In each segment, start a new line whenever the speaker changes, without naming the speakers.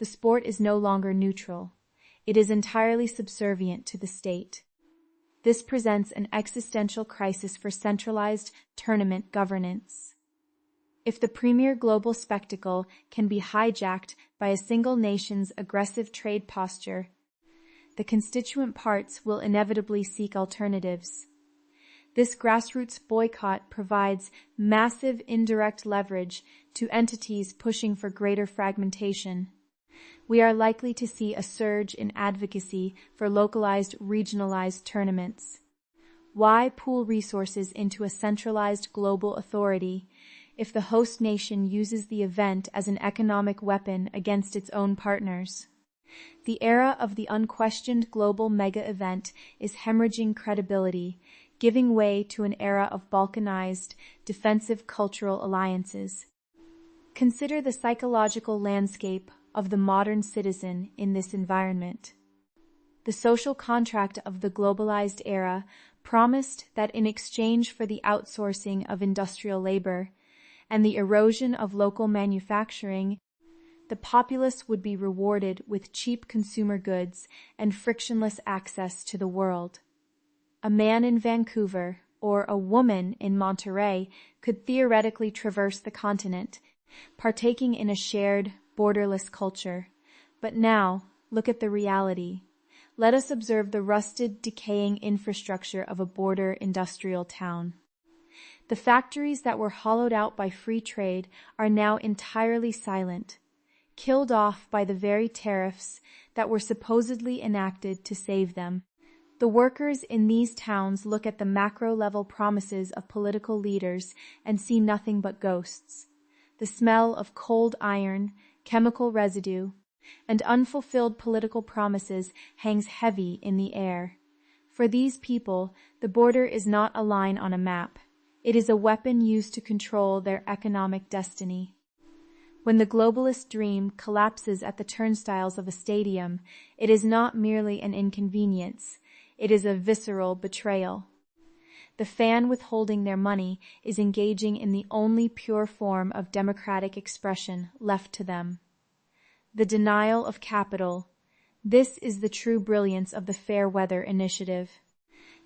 the sport is no longer neutral. It is entirely subservient to the state. This presents an existential crisis for centralized tournament governance. If the premier global spectacle can be hijacked by a single nation's aggressive trade posture, the constituent parts will inevitably seek alternatives. This grassroots boycott provides massive indirect leverage to entities pushing for greater fragmentation. We are likely to see a surge in advocacy for localized, regionalized tournaments. Why pool resources into a centralized global authority if the host nation uses the event as an economic weapon against its own partners? The era of the unquestioned global mega-event is hemorrhaging credibility, giving way to an era of balkanized, defensive cultural alliances. Consider the psychological landscape of the modern citizen in this environment. The social contract of the globalized era promised that in exchange for the outsourcing of industrial labor and the erosion of local manufacturing, the populace would be rewarded with cheap consumer goods and frictionless access to the world. A man in Vancouver or a woman in Monterey could theoretically traverse the continent, partaking in a shared, borderless culture. But now, look at the reality. Let us observe the rusted, decaying infrastructure of a border industrial town. The factories that were hollowed out by free trade are now entirely silent, killed off by the very tariffs that were supposedly enacted to save them. The workers in these towns look at the macro-level promises of political leaders and see nothing but ghosts. The smell of cold iron, chemical residue, and unfulfilled political promises hangs heavy in the air. For these people, the border is not a line on a map. It is a weapon used to control their economic destiny. When the globalist dream collapses at the turnstiles of a stadium, it is not merely an inconvenience. It is a visceral betrayal. The fan withholding their money is engaging in the only pure form of democratic expression left to them. The denial of capital. This is the true brilliance of the Fair Weather Initiative.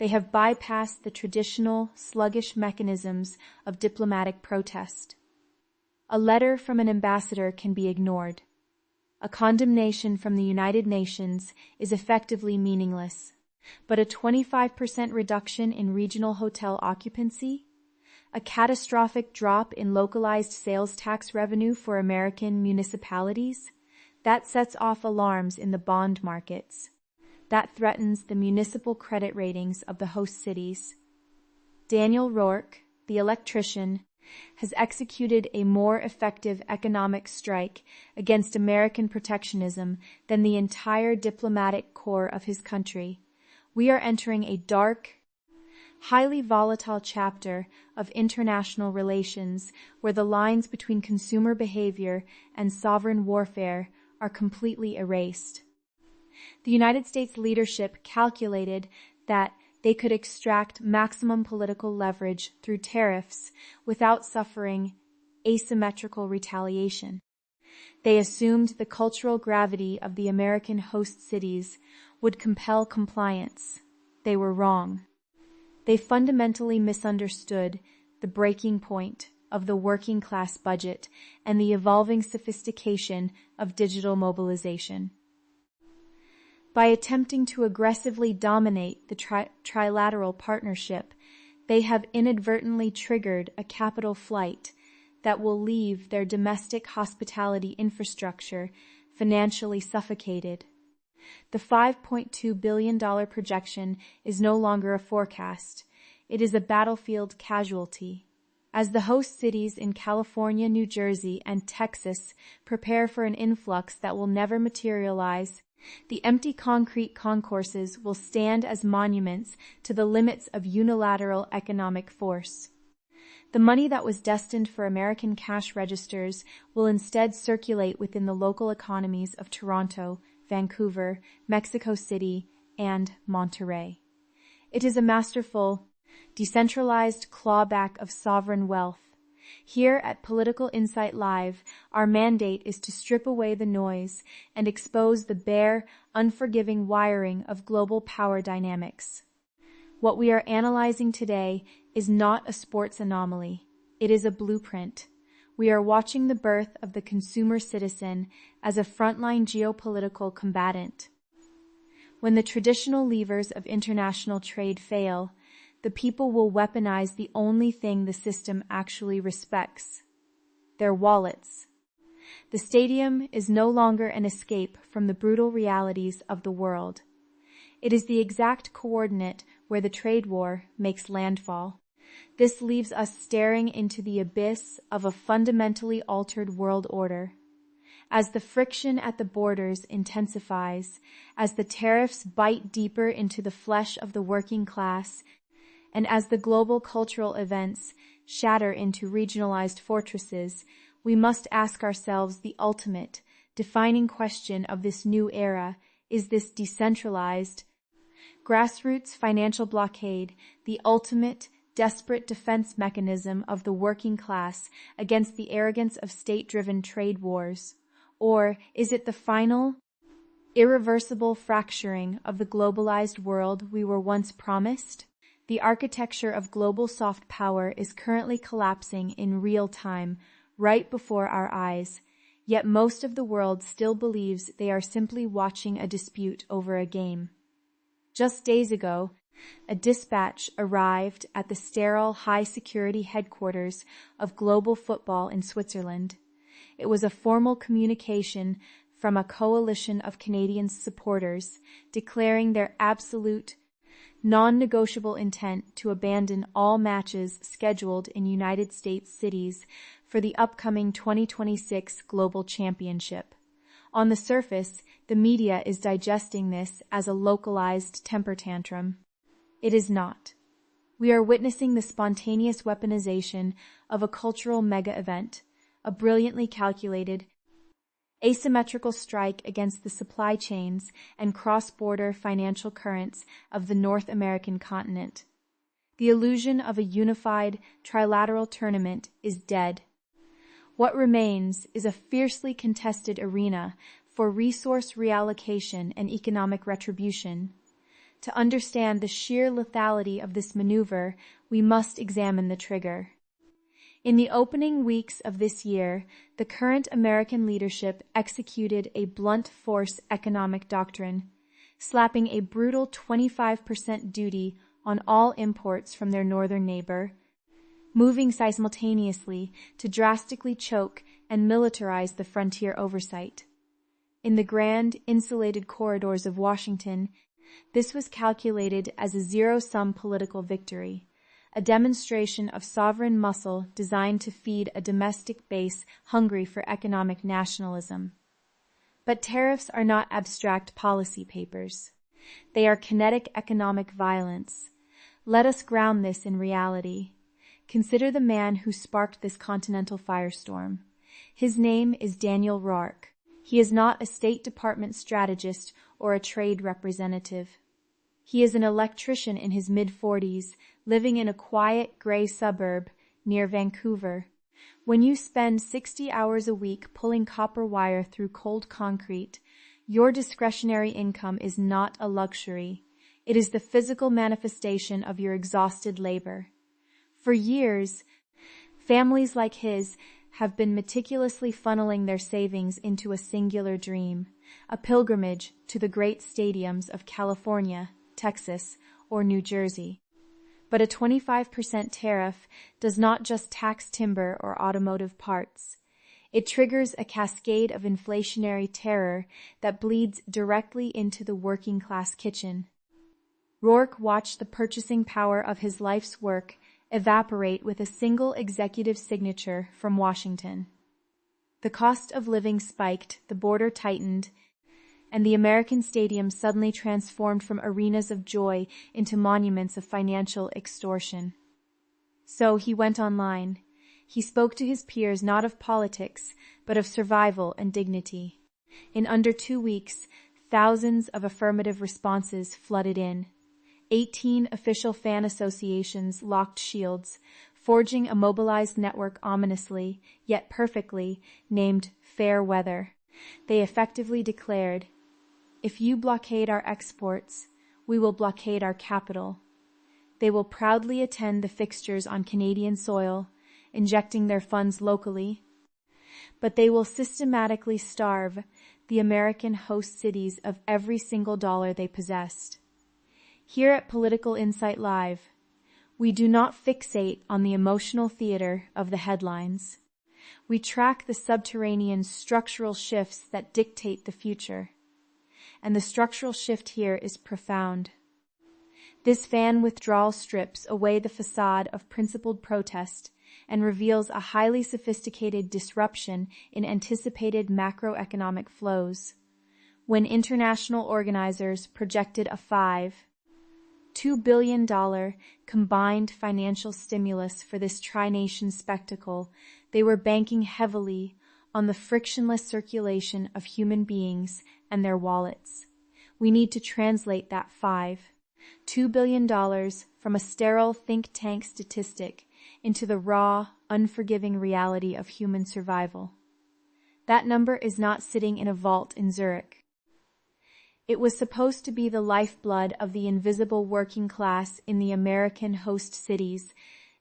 They have bypassed the traditional, sluggish mechanisms of diplomatic protest. A letter from an ambassador can be ignored. A condemnation from the United Nations is effectively meaningless. But a 25% reduction in regional hotel occupancy, a catastrophic drop in localized sales tax revenue for American municipalities, that sets off alarms in the bond markets. That threatens the municipal credit ratings of the host cities. Daniel Roark, the electrician, has executed a more effective economic strike against American protectionism than the entire diplomatic corps of his country. We are entering a dark, highly volatile chapter of international relations where the lines between consumer behavior and sovereign warfare are completely erased. The United States leadership calculated that they could extract maximum political leverage through tariffs without suffering asymmetrical retaliation. They assumed the cultural gravity of the American host cities would compel compliance. They were wrong. They fundamentally misunderstood the breaking point of the working class budget and the evolving sophistication of digital mobilization. By attempting to aggressively dominate the trilateral partnership, they have inadvertently triggered a capital flight that will leave their domestic hospitality infrastructure financially suffocated. The $5.2 billion projection is no longer a forecast. It is a battlefield casualty. As the host cities in California, New Jersey, and Texas prepare for an influx that will never materialize, the empty concrete concourses will stand as monuments to the limits of unilateral economic force. The money that was destined for American cash registers will instead circulate within the local economies of Toronto, Vancouver, Mexico City, and Monterey. It is a masterful, decentralized clawback of sovereign wealth. Here at Political Insight Live, our mandate is to strip away the noise and expose the bare, unforgiving wiring of global power dynamics. What we are analyzing today is not a sports anomaly. It is a blueprint. We are watching the birth of the consumer citizen as a frontline geopolitical combatant. When the traditional levers of international trade fail, the people will weaponize the only thing the system actually respects: their wallets. The stadium is no longer an escape from the brutal realities of the world. It is the exact coordinate where the trade war makes landfall. This leaves us staring into the abyss of a fundamentally altered world order. As the friction at the borders intensifies, as the tariffs bite deeper into the flesh of the working class, and as the global cultural events shatter into regionalized fortresses, we must ask ourselves the ultimate, defining question of this new era: is this decentralized, grassroots financial blockade the ultimate, desperate defense mechanism of the working class against the arrogance of state-driven trade wars? Or is it the final, irreversible fracturing of the globalized world we were once promised? The architecture of global soft power is currently collapsing in real time, right before our eyes, yet most of the world still believes they are simply watching a dispute over a game. Just days ago, a dispatch arrived at the sterile high-security headquarters of global football in Switzerland. It was a formal communication from a coalition of Canadian supporters declaring their absolute, non-negotiable intent to abandon all matches scheduled in United States cities for the upcoming 2026 Global Championship. On the surface, the media is digesting this as a localized temper tantrum. It is not. We are witnessing the spontaneous weaponization of a cultural mega-event, a brilliantly calculated, asymmetrical strike against the supply chains and cross-border financial currents of the North American continent. The illusion of a unified, trilateral tournament is dead. What remains is a fiercely contested arena for resource reallocation and economic retribution. To understand the sheer lethality of this maneuver, we must examine the trigger. In the opening weeks of this year, the current American leadership executed a blunt force economic doctrine, slapping a brutal 25% duty on all imports from their northern neighbor, moving simultaneously to drastically choke and militarize the frontier oversight. In the grand, insulated corridors of Washington, this was calculated as a zero-sum political victory, a demonstration of sovereign muscle designed to feed a domestic base hungry for economic nationalism. But tariffs are not abstract policy papers. They are kinetic economic violence. Let us ground this in reality. Consider the man who sparked this continental firestorm. His name is Daniel Roark. He is not a State Department strategist or a trade representative. He is an electrician in his mid-40s, living in a quiet, gray suburb near Vancouver. When you spend 60 hours a week pulling copper wire through cold concrete, your discretionary income is not a luxury. It is the physical manifestation of your exhausted labor. For years, families like his have been meticulously funneling their savings into a singular dream, a pilgrimage to the great stadiums of California, Texas, or New Jersey. But a 25% tariff does not just tax timber or automotive parts. It triggers a cascade of inflationary terror that bleeds directly into the working class kitchen. Roark watched the purchasing power of his life's work evaporate with a single executive signature from Washington. The cost of living spiked, the border tightened, and the American stadium suddenly transformed from arenas of joy into monuments of financial extortion. So he went online. He spoke to his peers not of politics, but of survival and dignity. In under 2 weeks, thousands of affirmative responses flooded in. 18 official fan associations locked shields, forging a mobilized network ominously, yet perfectly, named Fair Weather. They effectively declared, "If you blockade our exports, we will blockade our capital." They will proudly attend the fixtures on Canadian soil, injecting their funds locally, but they will systematically starve the American host cities of every single dollar they possessed. Here at Political Insight Live, we do not fixate on the emotional theater of the headlines. We track the subterranean structural shifts that dictate the future. And the structural shift here is profound. This fan withdrawal strips away the facade of principled protest and reveals a highly sophisticated disruption in anticipated macroeconomic flows. When international organizers projected a $2 billion combined financial stimulus for this tri-nation spectacle, they were banking heavily on the frictionless circulation of human beings and their wallets. We need to translate that $2 billion from a sterile think tank statistic into the raw, unforgiving reality of human survival. That number is not sitting in a vault in Zurich. It was supposed to be the lifeblood of the invisible working class in the American host cities.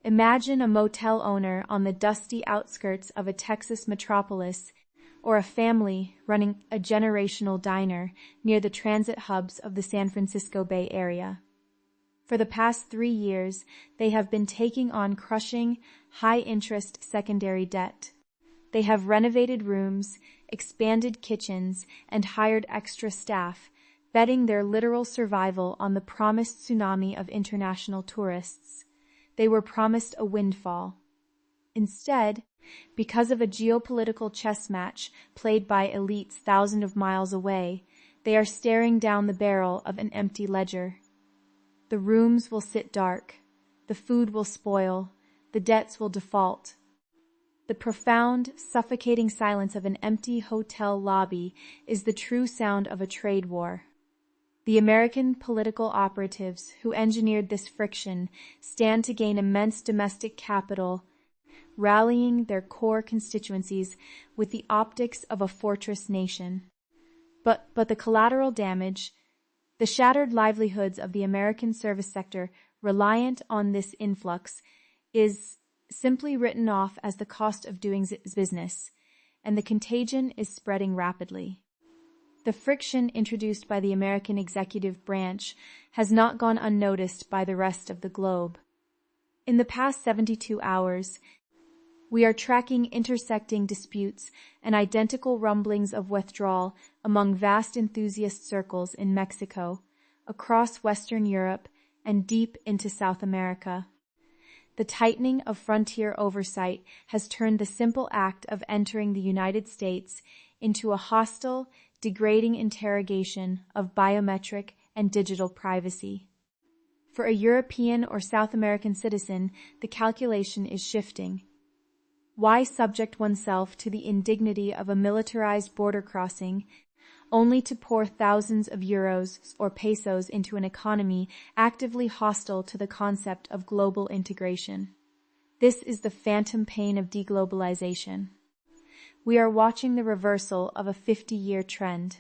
Imagine a motel owner on the dusty outskirts of a Texas metropolis, or a family running a generational diner near the transit hubs of the San Francisco Bay Area. For the past 3 years, they have been taking on crushing, high-interest secondary debt. They have renovated rooms, expanded kitchens, and hired extra staff, betting their literal survival on the promised tsunami of international tourists. They were promised a windfall. Instead, because of a geopolitical chess match played by elites thousands of miles away, they are staring down the barrel of an empty ledger. The rooms will sit dark, the food will spoil, the debts will default. The profound, suffocating silence of an empty hotel lobby is the true sound of a trade war. The American political operatives who engineered this friction stand to gain immense domestic capital, rallying their core constituencies with the optics of a fortress nation. But the collateral damage, the shattered livelihoods of the American service sector reliant on this influx, is simply written off as the cost of doing business, and the contagion is spreading rapidly. The friction introduced by the American executive branch has not gone unnoticed by the rest of the globe. In the past 72 hours, we are tracking intersecting disputes and identical rumblings of withdrawal among vast enthusiast circles in Mexico, across Western Europe, and deep into South America. The tightening of frontier oversight has turned the simple act of entering the United States into a hostile, degrading interrogation of biometric and digital privacy. For a European or South American citizen, the calculation is shifting. Why subject oneself to the indignity of a militarized border crossing, only to pour thousands of euros or pesos into an economy actively hostile to the concept of global integration? This is the phantom pain of deglobalization. We are watching the reversal of a 50-year trend.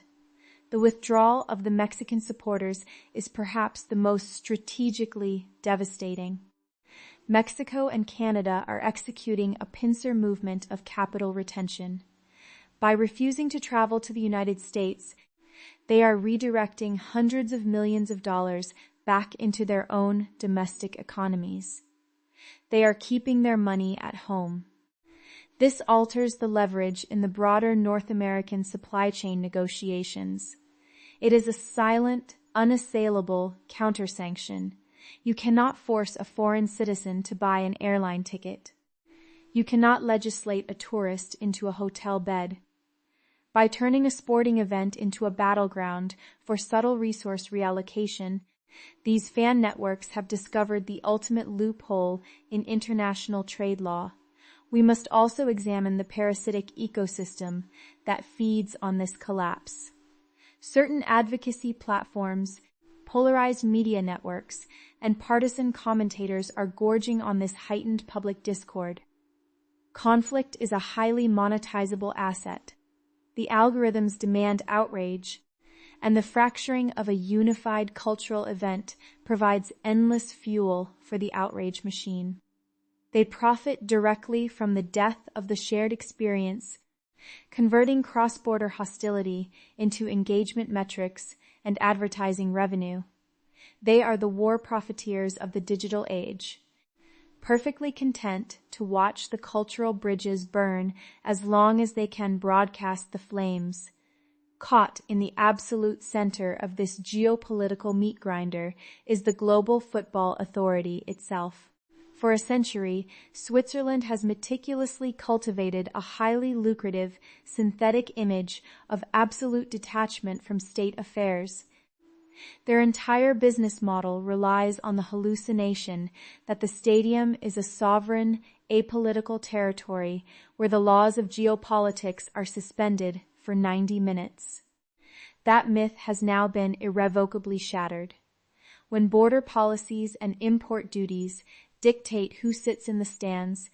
The withdrawal of the Mexican supporters is perhaps the most strategically devastating. Mexico and Canada are executing a pincer movement of capital retention. By refusing to travel to the United States, they are redirecting hundreds of millions of dollars back into their own domestic economies. They are keeping their money at home. This alters the leverage in the broader North American supply chain negotiations. It is a silent, unassailable countersanction. You cannot force a foreign citizen to buy an airline ticket. You cannot legislate a tourist into a hotel bed. By turning a sporting event into a battleground for subtle resource reallocation, these fan networks have discovered the ultimate loophole in international trade law. We must also examine the parasitic ecosystem that feeds on this collapse. Certain advocacy platforms, polarized media networks, and partisan commentators are gorging on this heightened public discord. Conflict is a highly monetizable asset. The algorithms demand outrage, and the fracturing of a unified cultural event provides endless fuel for the outrage machine. They profit directly from the death of the shared experience, converting cross-border hostility into engagement metrics and advertising revenue. They are the war profiteers of the digital age, perfectly content to watch the cultural bridges burn as long as they can broadcast the flames. Caught in the absolute center of this geopolitical meat grinder is the global football authority itself. For a century, Switzerland has meticulously cultivated a highly lucrative, synthetic image of absolute detachment from state affairs. Their entire business model relies on the hallucination that the stadium is a sovereign, apolitical territory where the laws of geopolitics are suspended for 90 minutes. That myth has now been irrevocably shattered. When border policies and import duties dictate who sits in the stands,